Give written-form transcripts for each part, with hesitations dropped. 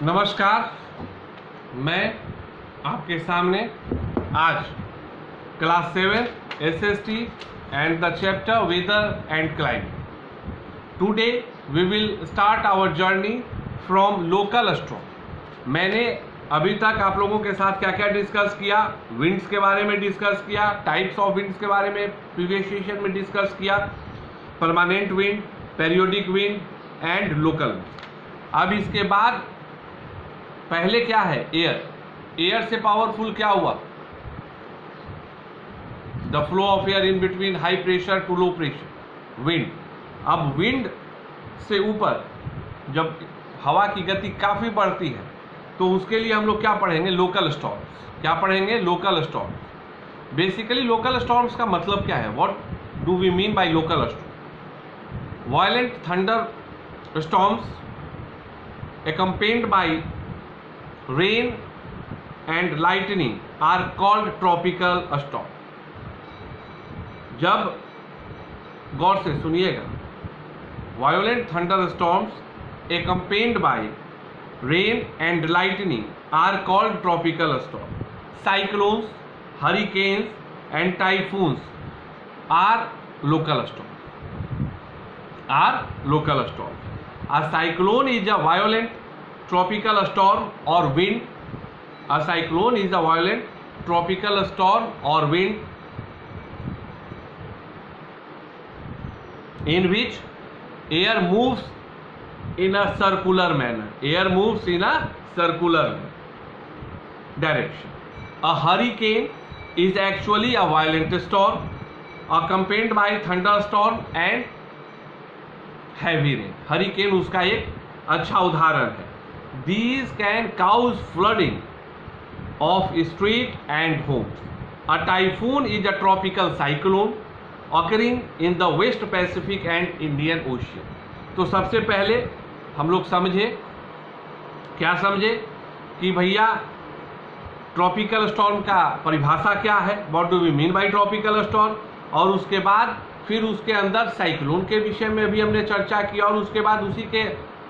नमस्कार, मैं आपके सामने आज class 7 SST and the chapter weather and climate. Today we will start our journey from local storm. मैंने अभी तक आप लोगों के साथ क्या क्या डिस्कस किया, विंड्स के बारे में डिस्कस किया, टाइप्स ऑफ विंड्स के बारे में प्रीवियस सेशन में डिस्कस किया, permanent wind, periodic wind and local. अब इसके बाद पहले क्या है, एयर से पावरफुल क्या हुआ, the flow of air in between high pressure to low pressure, wind. अब विंड से ऊपर जब हवा की गति काफी बढ़ती है तो उसके लिए हम लोग क्या पढ़ेंगे, लोकल स्टॉर्म्स। क्या पढ़ेंगे, local storms. Basically local storms का मतलब क्या है, what do we mean by local storm? Violent thunder storms accompanied by rain and lightning are called tropical storm. जब गौर से सुनिएगा, violent thunderstorms accompanied by rain and lightning are called tropical storm. Cyclones, hurricanes and typhoons are local storm. A cyclone is a violent tropical storm or wind. A cyclone is a violent tropical storm or wind in which air moves in a circular manner. Air moves in a circular direction. A hurricane is actually a violent storm accompanied by thunderstorm and heavy rain. Hurricane उसका एक अच्छा उदाहरण है। These can cause flooding of street and homes. A typhoon is a tropical cyclone occurring in the West Pacific and Indian Ocean. तो सबसे पहले हम लोग समझे, क्या समझे कि भैया ट्रॉपिकल स्टॉर्म का परिभाषा क्या है, what do we mean by tropical storm, और उसके बाद फिर उसके अंदर साइक्लोन के विषय में भी हमने चर्चा किया, और उसके बाद उसी के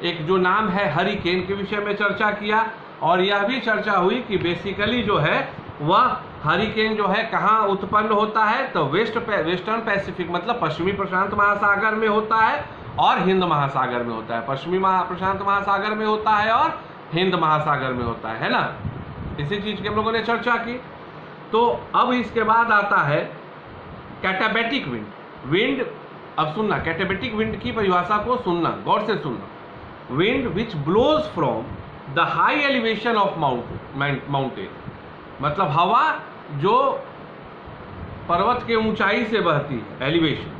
एक जो नाम है हरिकेन के विषय में चर्चा किया। और यह भी चर्चा हुई कि बेसिकली जो है वह हरिकेन जो है कहाँ उत्पन्न होता है, तो वेस्टर्न पैसिफिक मतलब पश्चिमी प्रशांत महासागर में होता है और हिंद महासागर में होता है। पश्चिमी प्रशांत महासागर में होता है और हिंद महासागर में होता है ना। इसी चीज की हम लोगों ने चर्चा की। तो अब इसके बाद आता है कैटाबैटिक विंड। विंड, अब सुनना, कैटाबैटिक विंड की परिभाषा को सुनना, गौर से सुनना। Wind which blows from the high elevation of mountain, मतलब हवा जो पर्वत के ऊंचाई से बहती है, एलिवेशन,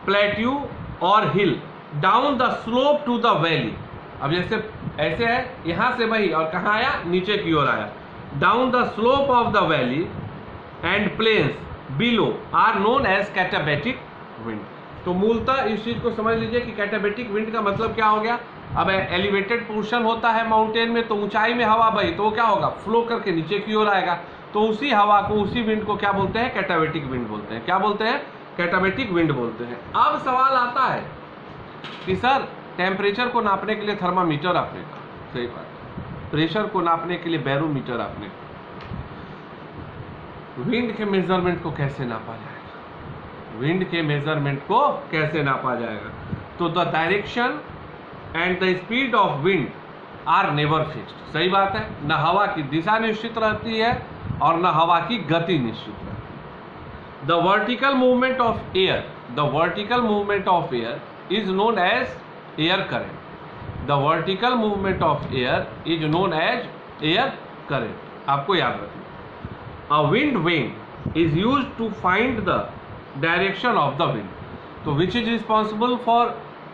प्लेट्यू और hill, down the slope to the valley. अब जैसे ऐसे है, यहां से बही और कहाँ आया, नीचे की ओर आया, down the slope of the valley and plains below are known as katabatic wind. तो मूलतः इस चीज को समझ लीजिए कि कैटाबैटिक विंड का मतलब क्या हो गया। अब एलिवेटेड पोर्शन होता है माउंटेन में, तो ऊंचाई में हवा बही तो क्या होगा, फ्लो करके नीचे की ओर आएगा। तो उसी हवा को, उसी विंड को क्या बोलते हैं, कैटाबैटिक विंड बोलते हैं। क्या बोलते हैं, कैटाबैटिक विंड बोलते हैं। अब सवाल आता है कि सर टेम्परेचर को नापने के लिए थर्मामीटर आपने कहा, सही बात, प्रेशर को नापने के लिए बैरोमीटर आपने कहा, विंड के मेजरमेंट को कैसे नापा जाएगा, विंड के मेजरमेंट को कैसे नापा जाएगा? तो the direction and the speed of wind are never fixed. सही बात है, न हवा की दिशा निश्चित रहती है और न हवा की गति निश्चित रहती है। The vertical movement of air, the vertical movement of air is known as air current. The vertical movement of air is known as air current. आपको याद रखना। A wind vane is used to find the direction of the wind. So which is responsible for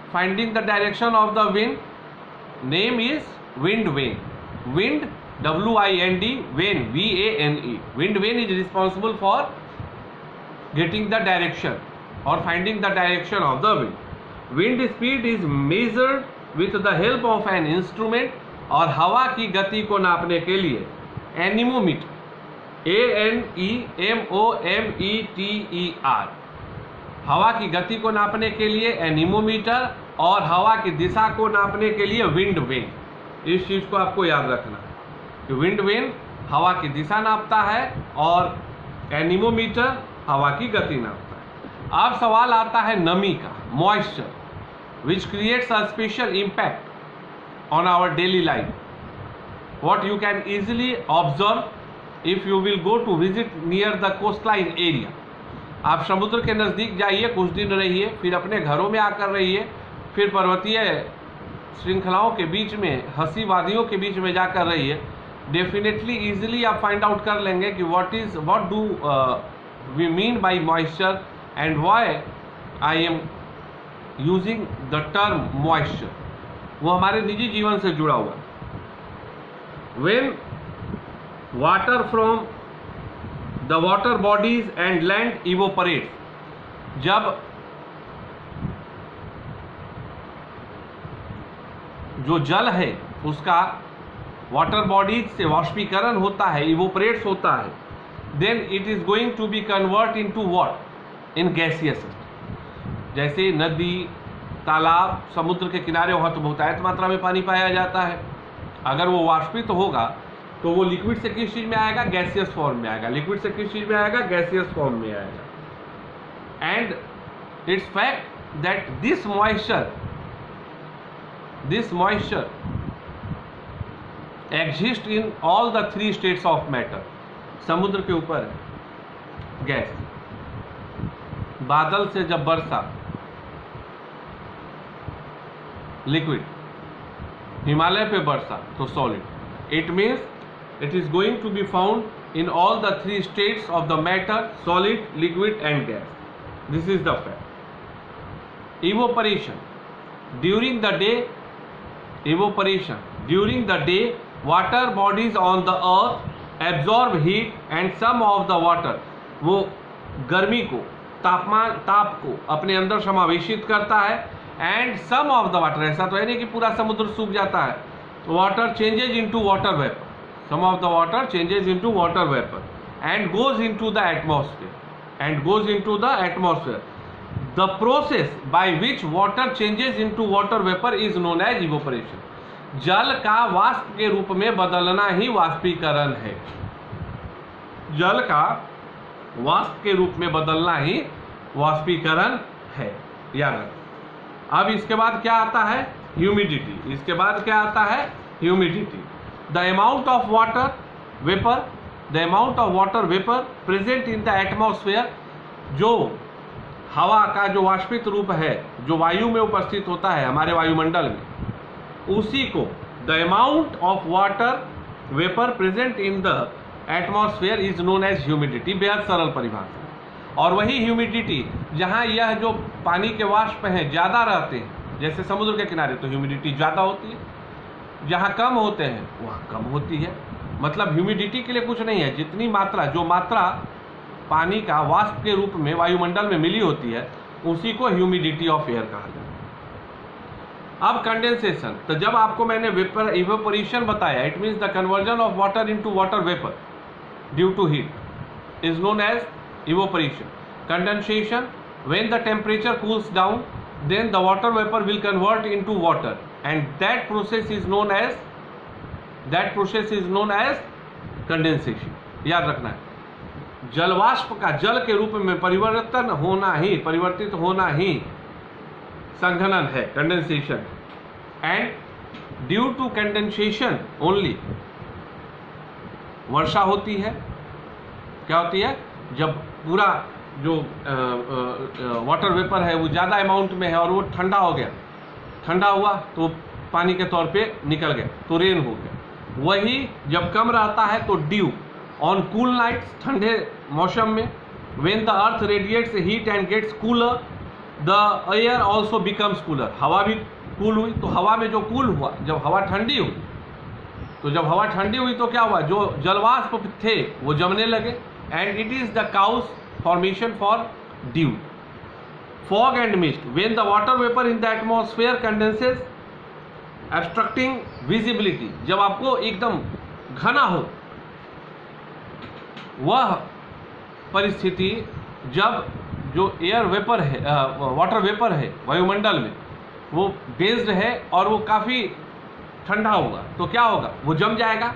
finding the direction of the wind? Name is wind vane. Wind, W-I-N-D, vane, V-A-N-E. Wind vane is responsible for getting the direction or finding the direction of the wind. Wind speed is measured with the help of an instrument, और हवा की गति को नापने के लिए anemometer, ANEMOMETER, हवा की गति को नापने के लिए एनीमोमीटर और हवा की दिशा को नापने के लिए विंड वेन। इस चीज को आपको याद रखना है कि विंड वेन हवा की दिशा नापता है और एनीमोमीटर हवा की गति नापता है। अब सवाल आता है नमी का, moisture, which creates a special impact on our daily life, what you can easily observe if you will go to visit near the coastline area। आप समुद्र के नज़दीक जाइए, कुछ दिन रहिए, फिर अपने घरों में आकर रहिए, फिर पर्वतीय श्रृंखलाओं के बीच में, हंसी वादियों के बीच में जाकर रहिए। डेफिनेटली इजीली आप फाइंड आउट कर लेंगे कि what do we mean by moisture and why I am using the term moisture। वो हमारे निजी जीवन से जुड़ा हुआ है। When water from the water bodies and land evaporates, जब जो जल है उसका वाटर बॉडीज से वाष्पीकरण होता है, इवोपरेट्स होता है, then it is going to be convert into what, in gaseous. जैसे नदी, तालाब, समुद्र के किनारे वहाँ तो बहुतायत मात्रा में पानी पाया जाता है। अगर वो वाष्पित होगा तो वो लिक्विड से किस चीज में आएगा, गैसियस फॉर्म में आएगा। लिक्विड से किस चीज में आएगा, गैसियस फॉर्म में आएगा। And it's fact that this moisture exist in all the 3 states of matter. समुद्र के ऊपर है गैस, बादल से जब बरसा लिक्विड, हिमालय पे बरसा तो solid. It means it is going to be found in all the 3 states of the matter, solid, liquid and gas. This is the fact. Evaporation during the day water bodies on the earth absorb heat and some of the water, वो गर्मी को, ताप को अपने अंदर समावेशित करता है। And some of the water, ऐसा तो है नहीं कि पूरा समुद्र सूख जाता है, water changes into water vapour, some of the water changes into water vapour and goes into the atmosphere. The process by which water changes into water vapour is known as evaporation. जल का वाष्प के रूप में बदलना ही वाष्पीकरण है। जल का वाष्प के रूप में बदलना ही वाष्पीकरण है, याद रखो। अब इसके बाद क्या आता है, ह्यूमिडिटी। इसके बाद क्या आता है, humidity. The amount of water vapour present in the atmosphere, जो हवा का जो वाष्पित रूप है, जो वायु में उपस्थित होता है हमारे वायुमंडल में, उसी को the amount of water vapour present in the atmosphere is known as humidity. बेहद सरल परिभाषा। और वही ह्यूमिडिटी जहाँ यह जो पानी के वाष्प हैं ज़्यादा रहते हैं, जैसे समुद्र के किनारे तो ह्यूमिडिटी ज़्यादा होती है, जहाँ कम होते हैं वहाँ कम होती है। मतलब ह्यूमिडिटी के लिए कुछ नहीं है, जितनी मात्रा, जो मात्रा पानी का वाष्प के रूप में वायुमंडल में मिली होती है, उसी को ह्यूमिडिटी ऑफ एयर कहा जाता है। अब कंडेंसेशन, तो जब आपको मैंने वेपर इवेपोरेशन बताया, it means the conversion of water into water vapour due to heat is known as evaporation. Condensation, when the temperature cools down, then the water vapor will convert into water, and that process is known as condensation। याद रखना है, जलवाष्प का जल के रूप में परिवर्तित होना ही संघनन है, condensation. And due to condensation only वर्षा होती है। क्या होती है, जब पूरा जो वाटर वेपर है वो ज़्यादा अमाउंट में है और वो ठंडा हो गया, ठंडा हुआ तो पानी के तौर पे निकल गया तो रेन हो गया। वही जब कम रहता है तो ड्यू ऑन कूल नाइट्स, ठंडे मौसम में, when the earth radiates heat and gets cooler the air also becomes cooler. हवा भी कूल हुई, तो हवा में जो कूल हुआ, जब हवा ठंडी हुई, तो जब हवा ठंडी हुई तो क्या हुआ, जो जलवाष्प थे वो जमने लगे। And it is the cause formation for dew. Fog and mist, when the water vapor in the atmosphere condenses, obstructing visibility, जब आपको एकदम घना हो, वह परिस्थिति जब जो एयर वेपर है, वाटर वेपर है वायुमंडल में, वो बेस्ड है और वो काफ़ी ठंडा होगा तो क्या होगा, वो जम जाएगा।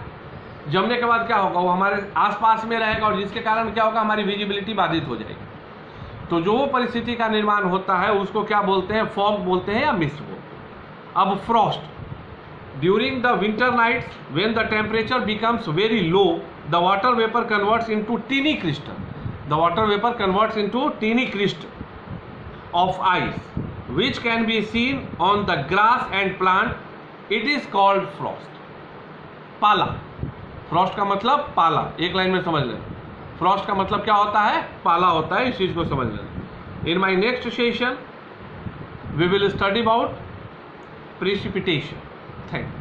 जमने के बाद क्या होगा, वो हमारे आसपास में रहेगा और जिसके कारण क्या होगा, हमारी विजिबिलिटी बाधित हो जाएगी। तो जो वो परिस्थिति का निर्माण होता है उसको क्या बोलते हैं, फॉग बोलते हैं या मिस्ट बोलते हैं। अब frost, during the winter nights when the temperature becomes very low, the water vapour converts into tiny crystal, the water vapour converts into tiny crystal of ice which can be seen on the grass and plant, it is called frost. पाला, Frost का मतलब पाला, एक line में समझ लें। Frost का मतलब क्या होता है, पाला होता है, इस चीज को समझ लें। In my next session we will study about precipitation. Thank you.